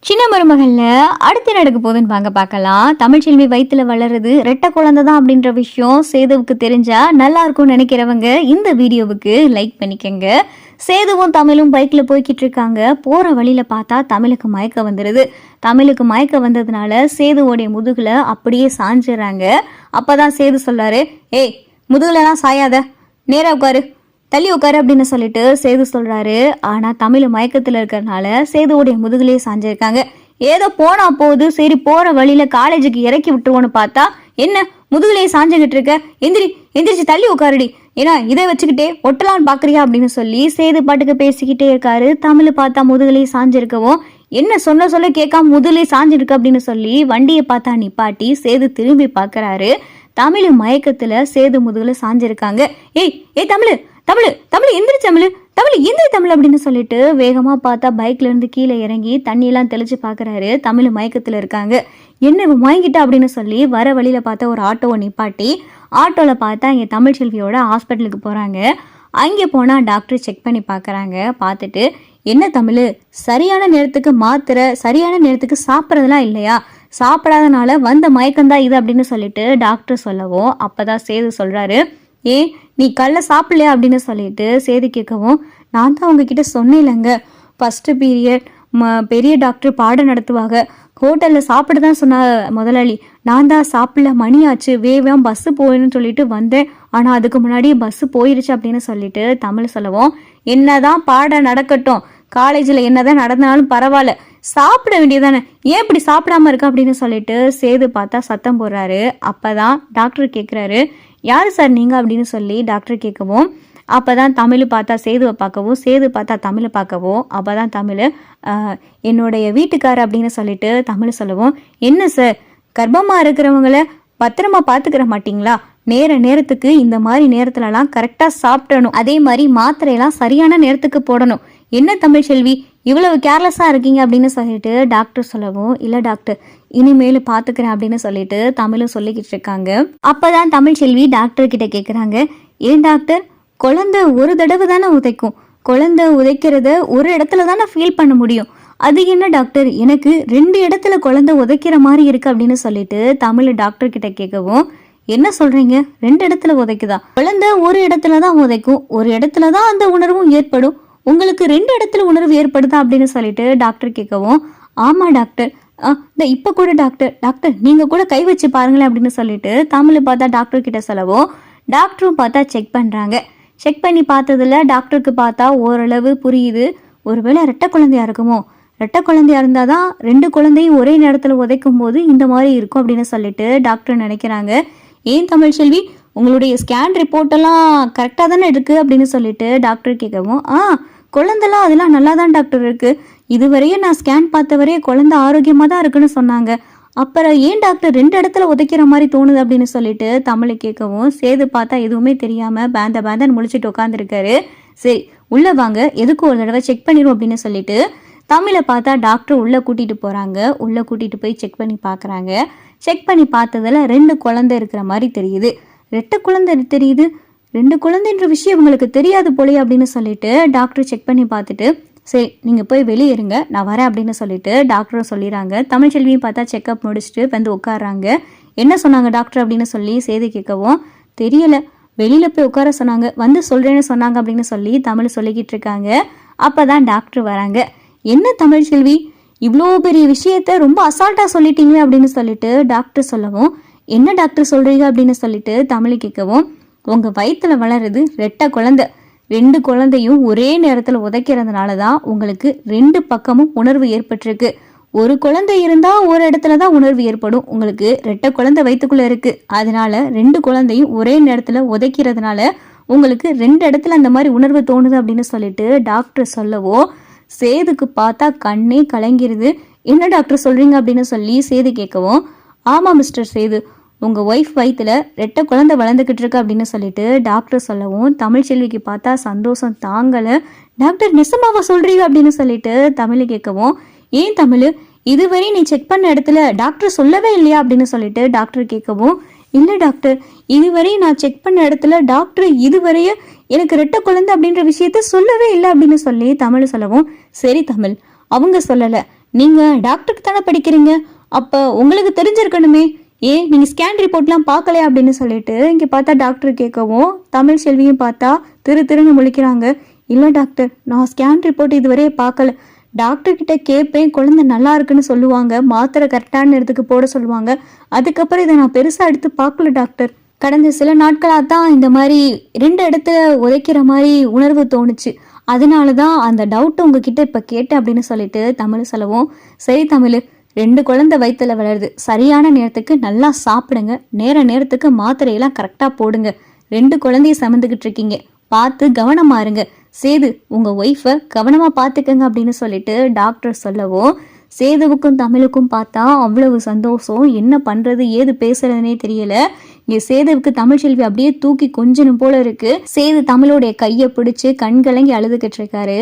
சின்ன மருமகள்ல அடுத்து நடக்க போகுதுன்னு வாங்க பார்க்கலாம். தமிழ்ச்செல்வி வயித்துல வளருது ரெட்டை குழந்தை தான் அப்படின்ற விஷயம் சேதுவுக்கு தெரிஞ்சா நல்லா இருக்கும்னு நினைக்கிறவங்க இந்த வீடியோவுக்கு லைக் பண்ணிக்கங்க. சேதுவும் தமிழும் பைக்ல போய்கிட்டு இருக்காங்க. போற வழியில பார்த்தா தமிழுக்கு மயக்கம் வந்துடுது. தமிழுக்கு மயக்கம் வந்ததுனால சேதுவோடைய முதுகுல அப்படியே சாஞ்சிடுறாங்க. அப்பதான் சேது சொல்றாரு, ஏய் முதுகுலலாம் சாயாத, நேரா உட்காரு, தள்ளி உட்காரு அப்படின்னு சொல்லிட்டு சேது சொல்றாரு. ஆனா தமிழ் மயக்கத்துல இருக்கிறதுனால சேதுவோடைய முதுகுலயே சாஞ்சிருக்காங்க. ஏதோ போனா போகுது, சரி போற வழியில காலேஜுக்கு இறக்கி விட்டுருவோன்னு பார்த்தா என்ன முதுகுலயே சாஞ்சுக்கிட்டு இருக்க, எந்திரிச்சு தள்ளி உட்காருடி, ஏன்னா இதை வச்சுக்கிட்டே ஒட்டலான்னு பாக்குறியா அப்படின்னு சொல்லி சேது பாட்டுக்கு பேசிக்கிட்டே இருக்காரு. தமிழ் பார்த்தா முதுகுலயே சாஞ்சிருக்கவும் என்ன சொல்ல கேட்காம முதுகுலயே சாஞ்சிருக்கு அப்படின்னு சொல்லி வண்டியை பார்த்தா நிப்பாட்டி சேது திரும்பி பாக்குறாரு. தமிழ் மயக்கத்துல சேது முதுகுல சாஞ்சிருக்காங்க. ஏய் தமிழ் தமிழ் தமிழ் எந்திரி தமிழ் அப்படின்னு சொல்லிட்டு வேகமா பார்த்தா பைக்ல இருந்து கீழே இறங்கி தண்ணியெல்லாம் தெளிச்சு பாக்குறாரு. தமிழ் மயக்கத்துல இருக்காங்க. என்ன மயங்கிட்டா அப்படின்னு சொல்லி வர வழியில பார்த்தா ஒரு ஆட்டோவை நிப்பாட்டி ஆட்டோல பார்த்தா இங்க தமிழ்ச்செல்வியோட ஹாஸ்பிட்டலுக்கு போறாங்க. அங்கே போனா டாக்டர் செக் பண்ணி பாக்குறாங்க. பார்த்துட்டு என்ன தமிழ், சரியான நேரத்துக்கு மாத்திரை சரியான நேரத்துக்கு சாப்பிட்றதுலாம் இல்லையா, சாப்பிடாதனால வந்த மயக்கம்தான் இது அப்படின்னு சொல்லிட்டு டாக்டர் சொல்லவும் அப்பதான் சேது சொல்றாரு, ஏன் நீ கல்ல சாப்பிடலையா அப்படின்னு சொல்லிட்டு சேது கேட்கவும், நான் தான் உங்ககிட்ட சொன்னேன்லங்க, ஃபர்ஸ்ட் பீரியட் பெரிய டாக்டர் பாடம் நடத்துவாங்க, ஹோட்டலில் சாப்பிட தான் சொன்ன முதலாளி, நான் தான் சாப்பிடல, மணி ஆச்சு, வேகம் பஸ்ஸு போயின்னு சொல்லிட்டு வந்தேன், ஆனால் அதுக்கு முன்னாடி பஸ்ஸு போயிருச்சு அப்படின்னு சொல்லிட்டு தமிழ் சொல்லவும், என்னதான் பாடம் நடக்கட்டும், காலேஜில் என்னதான் நடந்தாலும் பரவாயில்ல, சாப்பிட வேண்டியதானே, ஏன் இப்படி சாப்பிடாம இருக்க அப்படின்னு சொல்லிட்டு சேது பார்த்தா சத்தம் போடுறாரு. அப்பதான் டாக்டர் கேட்குறாரு, யார் சார் நீங்க அப்படின்னு சொல்லி டாக்டர் கேட்கவும் அப்பதான் தமிழ் பார்த்தா சேதுவை பார்க்கவும் சேது பார்த்தா தமிழை பார்க்கவும் அப்பதான் தமிழ் என்னுடைய வீட்டுக்காரர் அப்படின்னு சொல்லிட்டு தமிழ் சொல்லவும், என்ன சார் கர்ப்பமா இருக்கிறவங்கள பத்திரமா பார்த்துக்கிற மாட்டீங்களா, நேரத்துக்கு இந்த மாதிரி நேரத்துலலாம் கரெக்டாக சாப்பிடணும், அதே மாதிரி மாத்திரையெல்லாம் சரியான நேரத்துக்கு போடணும், என்ன தமிழ்ச்செல்வி இவ்வளவு கேர்லெஸ்ஸாக இருக்கீங்க அப்படின்னு சொல்லிட்டு டாக்டர் சொல்லவும், இல்லை டாக்டர் இனிமேல் பார்த்துக்கிறேன் அப்படின்னு சொல்லிட்டு தமிழும் சொல்லிக்கிட்டு இருக்காங்க. அப்போதான் தமிழ்ச்செல்வி டாக்டர் கிட்ட கேட்குறாங்க, ஏன் டாக்டர் குழந்தை ஒரு தடவை தானே உதைக்கும், குழந்தை உதைக்கிறத ஒரு இடத்துல தானே ஃபீல் பண்ண முடியும், அது என்ன டாக்டர் எனக்கு 2 இடத்துல குழந்தை உதைக்கிற மாதிரி இருக்கு அப்படின்னு சொல்லிட்டு தமிழ் டாக்டர் கிட்ட கேட்கவும், என்ன சொல்றீங்க 2 இடத்துல உதைக்குதா, குழந்தை ஒரு இடத்துல தான் உதைக்கும், ஒரு இடத்துல தான் அந்த உணர்வும் ஏற்படும், உங்களுக்கு 2 இடத்துல உணர்வு ஏற்படுதா அப்படின்னு சொல்லிட்டு டாக்டர் கேட்கவும், ஆமா டாக்டர், இப்ப கூட டாக்டர் நீங்க கூட கை வச்சு பாருங்களேன் அப்படின்னு சொல்லிட்டு தமிழ் பார்த்தா டாக்டர் கிட்ட சொல்லவும் டாக்டரும் பார்த்தா செக் பண்றாங்க. செக் பண்ணி பார்த்ததுல டாக்டருக்கு பார்த்தா ஓரளவு புரியுது, ஒருவேளை ரெட்டை குழந்தையா இருக்குமோ, ரெட்டை குழந்தையா இருந்தாதான் 2 குழந்தையும் ஒரே நேரத்துல உதைக்கும் போது இந்த மாதிரி இருக்கும் அப்படின்னு சொல்லிட்டு டாக்டர் நினைக்கிறாங்க. ஏன் தமிழ்ச்செல்வி உங்களுடைய ஸ்கேன் ரிப்போர்ட் எல்லாம் கரெக்டா தானே இருக்கு அப்படின்னு சொல்லிட்டு டாக்டர் கேட்கவும், குழந்தைலாம் அதெல்லாம் நல்லா தான் டாக்டர் இருக்கு, இதுவரையே நான் ஸ்கேன் பார்த்தவரையே குழந்தை ஆரோக்கியமா தான் இருக்குன்னு சொன்னாங்க, அப்புறம் ஏன் டாக்டர் 2 இடத்துல உதைக்கிற மாதிரி தோணுது அப்படின்னு சொல்லிட்டு தமிழை கேட்கவும் சேது பார்த்தா எதுவுமே தெரியாம பேந்தன் முழிச்சிட்டு உட்காந்துருக்காரு. சரி உள்ள வாங்க, எதுக்கு ஒரு தடவை செக் பண்ணிடும் அப்படின்னு சொல்லிட்டு தமிழை பார்த்தா டாக்டர் உள்ள கூட்டிட்டு போறாங்க. உள்ள கூட்டிட்டு போய் செக் பண்ணி பாக்குறாங்க. செக் பண்ணி பார்த்ததுல 2 குழந்தை இருக்கிற மாதிரி தெரியுது, 2 குழந்தை தெரியுது, 2 குழந்தைன்ற விஷயம் உங்களுக்கு தெரியாது போலயே அப்படின்னு சொல்லிட்டு டாக்டர் செக் பண்ணி பார்த்துட்டு, சரி நீங்க போய் வெளியே இருங்க நான் வரேன் அப்படின்னு சொல்லிட்டு டாக்டரும் சொல்லிடுறாங்க. தமிழ்ச்செல்வியும் பார்த்தா செக்அப் முடிச்சுட்டு வந்து உட்காடுறாங்க. என்ன சொன்னாங்க டாக்டர் அப்படின்னு சொல்லி சேது கேட்கவும், தெரியல வெளியில போய் உட்கார சொன்னாங்க, வந்து சொல்றேன்னு சொன்னாங்க அப்படின்னு சொல்லி தமிழ் சொல்லிக்கிட்டு இருக்காங்க. அப்பதான் டாக்டர் வராங்க. என்ன தமிழ்ச்செல்வி இவ்வளோ பெரிய விஷயத்த ரொம்ப அசால்ட்டா சொல்லிட்டீங்களே அப்படின்னு சொல்லிட்டு டாக்டர் சொல்லவும், என்ன டாக்டர் சொல்றீங்க அப்படின்னு சொல்லிட்டு தமிழ் கேட்கவும், உங்க வயிற்றுல வளருது ரெட்டை குழந்தை, 2 குழந்தையும் ஒரே நேரத்தில் உதைக்கிறதுனால தான் உங்களுக்கு 2 பக்கமும் உணர்வு ஏற்பட்டிருக்கு, ஒரு குழந்தை இருந்தா ஒரு இடத்துல தான் உணர்வு ஏற்படும், உங்களுக்கு ரெட்டை குழந்தை வயிற்றுக்குள்ள இருக்கு, அதனால 2 குழந்தையும் ஒரே நேரத்துல உதைக்கிறதுனால உங்களுக்கு 2 இடத்துல அந்த மாதிரி உணர்வு தோணுது அப்படின்னு சொல்லிட்டு டாக்டர் சொல்லவோ சேதுக்கு பார்த்தா கண்ணே கலங்கிருது. என்ன டாக்டர் சொல்றீங்க அப்படின்னு சொல்லி சேது கேட்கவும், ஆமா மிஸ்டர் சேது உங்க ஒய்ஃப் வயிற்றுல ரெட்டை குழந்தை வளர்ந்துக்கிட்டு இருக்கு அப்படின்னு சொல்லிட்டு டாக்டர் சொல்லவும் தமிழ்ச்செல்விக்கு பார்த்தா சந்தோஷம் தாங்கலை. டாக்டர் நெசமாவா சொல்றீங்க அப்படின்னு சொல்லிட்டு தமிழ் கேட்கவும், ஏன் தமிழ் இதுவரை நீ செக் பண்ண இடத்துல டாக்டர் சொல்லவே இல்லையா அப்படின்னு சொல்லிட்டு டாக்டர் கேட்கவும், இல்லை டாக்டர் இதுவரை நான் செக் பண்ண இடத்துல டாக்டர் இதுவரைய எனக்கு ரெட்டை குழந்தை அப்படின்ற விஷயத்த சொல்லவே இல்லை அப்படின்னு சொல்லி தமிழ் சொல்லவும், சரி தமிழ் அவங்க சொல்லலை, நீங்கள் டாக்டருக்கு தானே படிக்கிறீங்க, அப்போ உங்களுக்கு தெரிஞ்சிருக்கணுமே, ஏன் நீங்கள் ஸ்கேன் ரிப்போர்ட்லாம் பார்க்கலையா அப்படின்னு சொல்லிட்டு இங்கே பார்த்தா டாக்டர் கேட்கவும் தமிழ் செல்வியும் பார்த்தா திருன்னு முழிக்கிறாங்க. இல்லை டாக்டர், நான் ஸ்கேன் ரிப்போர்ட் இதுவரையே பார்க்கல. டாக்டர்கிட்ட கேட்பேன், குழந்தை நல்லா இருக்குன்னு சொல்லுவாங்க, மாத்திரை கரெக்டான இடத்துக்கு போட சொல்லுவாங்க. அதுக்கப்புறம் இதை நான் பெருசாக எடுத்து பார்க்கல டாக்டர். கடந்த சில நாட்களாக தான் இந்த மாதிரி 2 இடத்துல உதைக்கிற மாதிரி உணர்வு தோணுச்சு. அதனால தான் அந்த டவுட் உங்ககிட்ட இப்போ கேட்டேன் அப்படின்னு சொல்லிட்டு தமிழ் சொல்லவும், சரி தமிழ், 2 குழந்தை வயிற்றுல வளருது, சரியான நேரத்துக்கு நல்லா சாப்பிடுங்க, நேரத்துக்கு மாத்திரையெல்லாம் கரெக்டாக போடுங்க, 2 குழந்தைய சுமந்துக்கிட்டு இருக்கீங்க, பார்த்து கவனமா இருங்க, சேது உங்கள் ஒய்ஃபை கவனமாக பார்த்துக்கங்க அப்படின்னு சொல்லிட்டு டாக்டர் சொல்லவும், சேதுவுக்கும் தமிழுக்கும் பார்த்தா அவ்வளவு சந்தோஷம். என்ன பண்ணுறது ஏது பேசுறதுனே தெரியல. இங்கே சேதுவுக்கு தமிழ்ச்செல்வி அப்படியே தூக்கி கொஞ்சணும் போல இருக்கு. சேது தமிழோடைய கையை பிடிச்சு கண்கலங்கி அழுதுகிட்டு இருக்காரு.